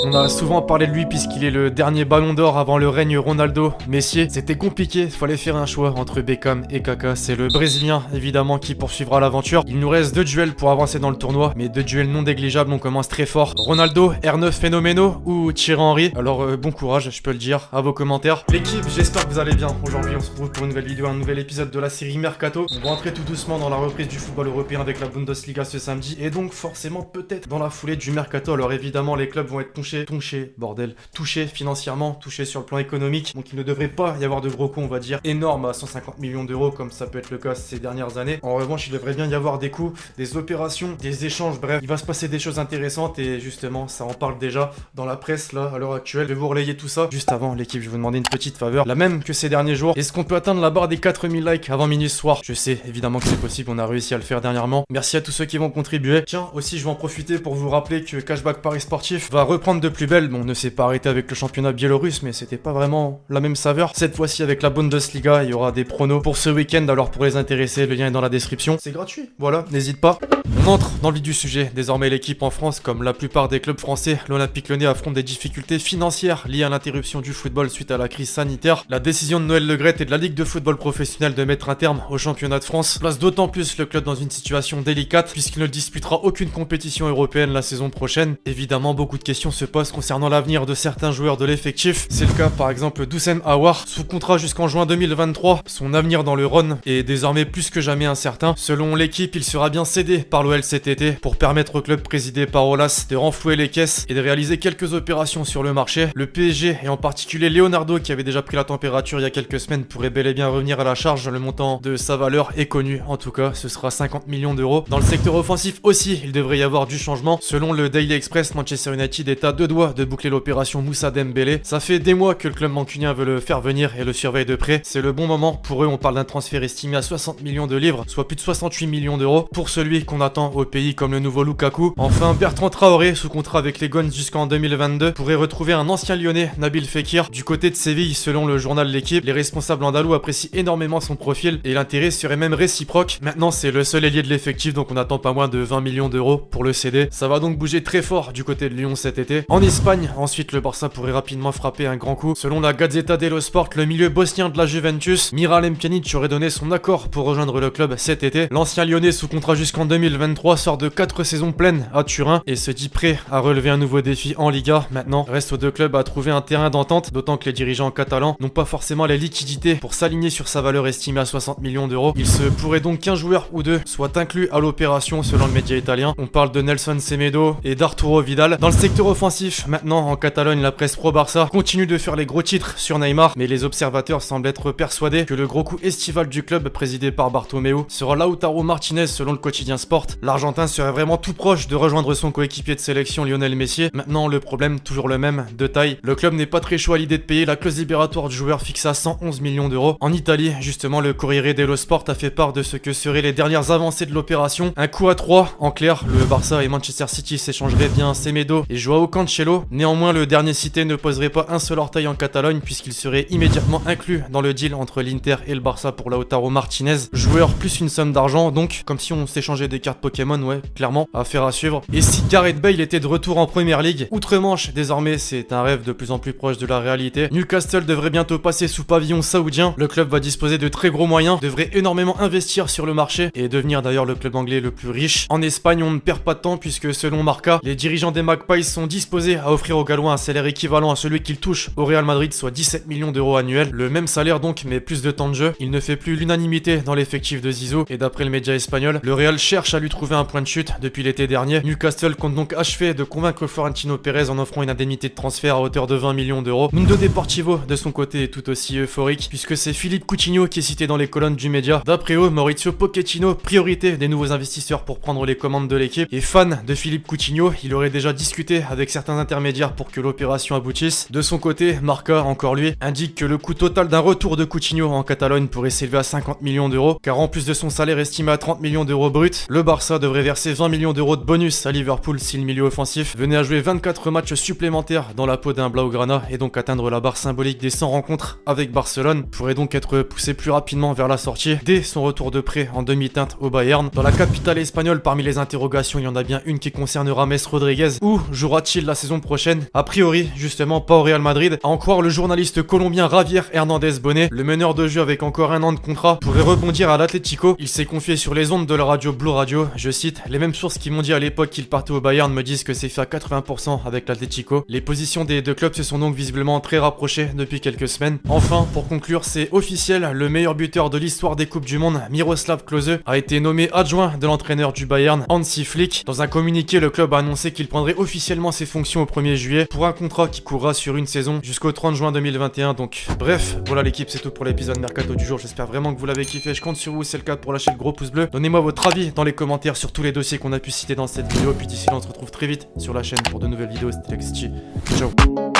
On a souvent parlé de lui puisqu'il est le dernier ballon d'or avant le règne Ronaldo. Messi, c'était compliqué, fallait faire un choix entre Beckham et Kaka. C'est le Brésilien évidemment qui poursuivra l'aventure. Il nous reste 2 duels pour avancer dans le tournoi, mais 2 duels non négligeables, on commence très fort. Ronaldo, R9 phénoménaux ou Thierry Henry? Alors bon courage, je peux le dire, à vos commentaires. L'équipe, j'espère que vous allez bien. Aujourd'hui on se retrouve pour une nouvelle vidéo, un nouvel épisode de la série Mercato. On va entrer tout doucement dans la reprise du football européen avec la Bundesliga ce samedi, et donc forcément peut-être dans la foulée du Mercato. Alors évidemment les clubs vont être touchés financièrement, touchés sur le plan économique, donc il ne devrait pas y avoir de gros coups, on va dire, énormes à 150 millions d'euros comme ça peut être le cas ces dernières années. En revanche, il devrait bien y avoir des coups, des opérations, des échanges, bref, il va se passer des choses intéressantes et justement, ça en parle déjà dans la presse là, à l'heure actuelle. Je vais vous relayer tout ça. Juste avant, l'équipe, je vais vous demander une petite faveur, la même que ces derniers jours. Est-ce qu'on peut atteindre la barre des 4000 likes avant minuit ce soir? Je sais évidemment que c'est possible, on a réussi à le faire dernièrement. Merci à tous ceux qui vont contribuer. Tiens, aussi, je vais en profiter pour vous rappeler que Cashback Paris Sportif va reprendre de plus belle. Bon, on ne s'est pas arrêté avec le championnat biélorusse, mais c'était pas vraiment la même saveur. Cette fois-ci, avec la Bundesliga, il y aura des pronos pour ce week-end. Alors pour les intéressés, le lien est dans la description. C'est gratuit, voilà, n'hésite pas. On entre dans le vif du sujet. Désormais, l'équipe en France, comme la plupart des clubs français, l'Olympique Lyonnais affronte des difficultés financières liées à l'interruption du football suite à la crise sanitaire. La décision de Noël Le Graët et de la Ligue de football professionnel de mettre un terme au championnat de France place d'autant plus le club dans une situation délicate puisqu'il ne disputera aucune compétition européenne la saison prochaine. Évidemment, beaucoup de questions se posent concernant l'avenir de certains joueurs de l'effectif. C'est le cas par exemple d'Houssem Aouar, sous contrat jusqu'en juin 2023. Son avenir dans le Rhône est désormais plus que jamais incertain. Selon l'équipe, il sera bien cédé par l'OL cet été pour permettre au club présidé par Aulas de renflouer les caisses et de réaliser quelques opérations sur le marché. Le PSG et en particulier Leonardo, qui avait déjà pris la température il y a quelques semaines, pourrait bel et bien revenir à la charge. Le montant de sa valeur est connu, en tout cas ce sera 50 millions d'euros. Dans le secteur offensif aussi, il devrait y avoir du changement. Selon le Daily Express, Manchester United est à 2 doigts de boucler l'opération Moussa Dembélé. Ça fait des mois que le club mancunien veut le faire venir et le surveille de près. C'est le bon moment pour eux. On parle d'un transfert estimé à 60 millions de livres, soit plus de 68 millions d'euros pour celui qu'on attend au pays comme le nouveau Lukaku. Enfin, Bertrand Traoré, sous contrat avec les Guns jusqu'en 2022, pourrait retrouver un ancien Lyonnais, Nabil Fekir. Du côté de Séville, selon le journal L'Équipe, les responsables andalous apprécient énormément son profil et l'intérêt serait même réciproque. Maintenant, c'est le seul ailier de l'effectif, donc on attend pas moins de 20 millions d'euros pour le céder. Ça va donc bouger très fort du côté de Lyon cet été. En Espagne, ensuite, le Barça pourrait rapidement frapper un grand coup. Selon la Gazzetta dello Sport, le milieu bosnien de la Juventus, Miralem Pjanic, aurait donné son accord pour rejoindre le club cet été. L'ancien Lyonnais sous contrat jusqu'en 2023 sort de 4 saisons pleines à Turin et se dit prêt à relever un nouveau défi en Liga. Maintenant, reste aux deux clubs à trouver un terrain d'entente, d'autant que les dirigeants catalans n'ont pas forcément les liquidités pour s'aligner sur sa valeur estimée à 60 millions d'euros. Il se pourrait donc qu'un joueur ou deux soit inclus à l'opération selon le média italien. On parle de Nelson Semedo et d'Arturo Vidal. Dans le secteur offensif, maintenant en Catalogne, la presse pro-Barça continue de faire les gros titres sur Neymar, mais les observateurs semblent être persuadés que le gros coup estival du club présidé par Bartomeu sera Lautaro Martinez selon le quotidien Sport. L'Argentin serait vraiment tout proche de rejoindre son coéquipier de sélection Lionel Messi. Maintenant, le problème, toujours le même, de taille. Le club n'est pas très chaud à l'idée de payer la clause libératoire du joueur fixée à 111 millions d'euros. En Italie, justement, le Corriere dello Sport a fait part de ce que seraient les dernières avancées de l'opération. Un coup à 3, en clair, le Barça et Manchester City s'échangeraient bien Semedo et Joao Cancelo. Néanmoins, le dernier cité ne poserait pas un seul orteil en Catalogne puisqu'il serait immédiatement inclus dans le deal entre l'Inter et le Barça pour Lautaro Martinez. Joueur plus une somme d'argent, donc comme si on s'échangeait des cartes Pokémon, ouais, clairement, affaire à suivre. Et si Gareth Bale était de retour en Première Ligue, outre-Manche, désormais c'est un rêve de plus en plus proche de la réalité. Newcastle devrait bientôt passer sous pavillon saoudien. Le club va disposer de très gros moyens, devrait énormément investir sur le marché et devenir d'ailleurs le club anglais le plus riche. En Espagne, on ne perd pas de temps puisque selon Marca, les dirigeants des Magpies sont disposés à offrir aux Gallois un salaire équivalent à celui qu'ils touchent au Real Madrid, soit 17 millions d'euros annuels. Le même salaire donc, mais plus de temps de jeu. Il ne fait plus l'unanimité dans l'effectif de Zizou et d'après le média espagnol, le Real cherche à lui trouver un point de chute depuis l'été dernier. Newcastle compte donc achever de convaincre Florentino Pérez en offrant une indemnité de transfert à hauteur de 20 millions d'euros. Mundo Deportivo, de son côté, est tout aussi euphorique puisque c'est Philippe Coutinho qui est cité dans les colonnes du média. D'après eux, Maurizio Pochettino, priorité des nouveaux investisseurs pour prendre les commandes de l'équipe. Et fan de Philippe Coutinho, il aurait déjà discuté avec certains intermédiaires pour que l'opération aboutisse. De son côté, Marca, encore lui, indique que le coût total d'un retour de Coutinho en Catalogne pourrait s'élever à 50 millions d'euros, car en plus de son salaire estimé à 30 millions d'euros bruts, le Barça devrait verser 20 millions d'euros de bonus à Liverpool si le milieu offensif venait à jouer 24 matchs supplémentaires dans la peau d'un Blaugrana et donc atteindre la barre symbolique des 100 rencontres avec Barcelone, pourrait donc être poussé plus rapidement vers la sortie dès son retour de prêt en demi-teinte au Bayern. Dans la capitale espagnole, parmi les interrogations, il y en a bien une qui concerne James Rodriguez. Où jouera-t-il de la saison prochaine. A priori, justement, pas au Real Madrid. À en croire le journaliste colombien Javier Hernandez Bonet, le meneur de jeu avec encore un an de contrat pourrait rebondir à l'Atlético. Il s'est confié sur les ondes de la radio Blue Radio, je cite: les mêmes sources qui m'ont dit à l'époque qu'il partait au Bayern me disent que c'est fait à 80% avec l'Atlético. Les positions des deux clubs se sont donc visiblement très rapprochées depuis quelques semaines. Enfin, pour conclure, c'est officiel, le meilleur buteur de l'histoire des Coupes du Monde, Miroslav Klose, a été nommé adjoint de l'entraîneur du Bayern, Hansi Flick. Dans un communiqué, le club a annoncé qu'il prendrait officiellement ses fonctions au 1er juillet pour un contrat qui courra sur une saison jusqu'au 30 juin 2021. Donc bref, voilà l'équipe, c'est tout pour l'épisode Mercato du jour. J'espère vraiment que vous l'avez kiffé, je compte sur vous, c'est le cas pour lâcher le gros pouce bleu. Donnez-moi votre avis dans les commentaires sur tous les dossiers qu'on a pu citer dans cette vidéo. Puis d'ici là, on se retrouve très vite sur la chaîne pour de nouvelles vidéos. C'était Lexchi. Ciao.